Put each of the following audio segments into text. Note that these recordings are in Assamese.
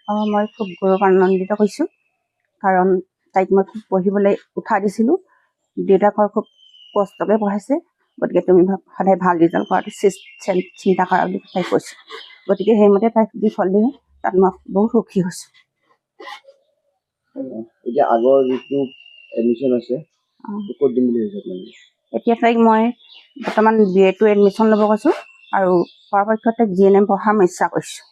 মই খুব গৌৰৱান্বিত হৈছোঁ কাৰণ তাইক মই খুব পঢ়িবলৈ উৎসাহ দিছিলোঁ। দেউতাকৰ খুব কষ্টকৈ পঢ়াইছে, গতিকে তুমি সদায় ভাল ৰিজাল্ট কৰাটো চিন্তা কৰা বুলি তাইক কৈছোঁ। গতিকে সেইমতে তাইক যি ফল দিয়ে তাত মই বহুত সুখী হৈছোঁ। এতিয়া আগৰ যিটো এডমিশ্যন আছে ক'ত দিম বুলি ভাবিছে আপোনালোকে? এতিয়া তাইক মই বৰ্তমান BA2 এডমিশ্যন ল'ব কৈছোঁ আৰু পৰাপক্ষত তাইক GNM পঢ়াৰ মই ইচ্ছা কৰিছোঁ।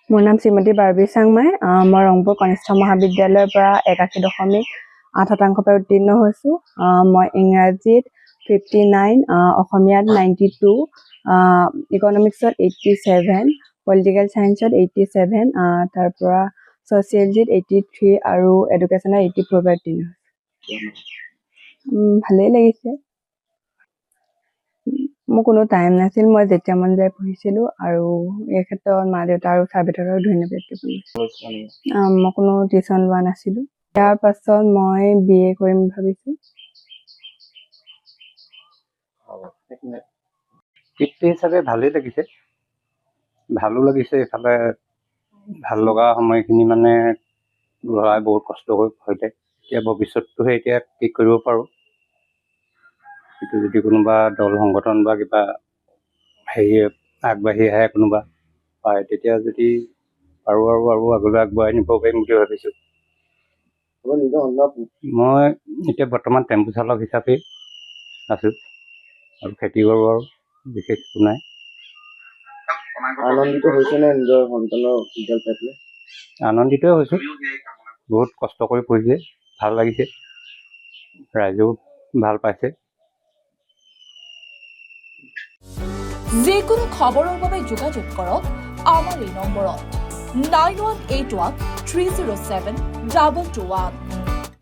মোৰ নাম শ্ৰীমতী বাৰ্বী চাংমাই। মই ৰংপুৰ কনিষ্ঠ মহাবিদ্যালয়ৰ পৰা 81.8% উত্তীৰ্ণ হৈছোঁ। মই ইংৰাজীত 59, অসমীয়াত 92, ইকনমিক্সত 87, পলিটিকেল চায়েন্সত 87, তাৰ পৰা ছ'চিয়লজিত 83 আৰু এডুকেশ্যনত 84 উত্তীৰ্ণ হৈছোঁ। ভালেই লাগিছে। মোৰ কোনো টাইম নাছিল, মই যেতিয়া মন যায় পঢ়িছিলোঁ আৰু এই ক্ষেত্ৰত মা দেউতা আৰু ছাৰ বাইদেউহঁতক ধন্যবাদ জ্ঞাপন কৰিছোঁ। মই কোনো টিউশ্যন লোৱা নাছিলোঁ। ইয়াৰ পাছত মই BA কৰিম ভাবিছোঁ। পিতৃ হিচাপে ভালেই লাগিছে, ভালো লাগিছে। এইফালে ভাল লগা সময়খিনি মানে ল'ৰাই বহুত কষ্ট কৰি পঢ়িলে, এতিয়া ভৱিষ্যতটোহে এতিয়া কি কৰিব পাৰোঁ। কিন্তু যদি কোনোবা দল সংগঠন বা কিবা হেৰি আগবাঢ়ি আহে কোনোবা পায়, তেতিয়া যদি পাৰোঁ আৰু আগলৈ আগবঢ়াই নিব পাৰিম বুলি ভাবিছোঁ। মই এতিয়া বৰ্তমান টেম্পু চালক হিচাপে আছোঁ আৰু খেতি কৰোঁ, আৰু বিশেষ একো নাই। আনন্দিত হৈছেনে নিজৰ সন্তানৰ ৰিজাল্ট পাই পেলাই? আনন্দিতই হৈছোঁ, বহুত কষ্ট কৰি পঢ়িছে, ভাল লাগিছে, ৰাইজেও ভাল পাইছে। যিকোনো খবৰৰ বাবে যোগাযোগ কৰক আমাৰ এই নম্বৰত 9181 307 221।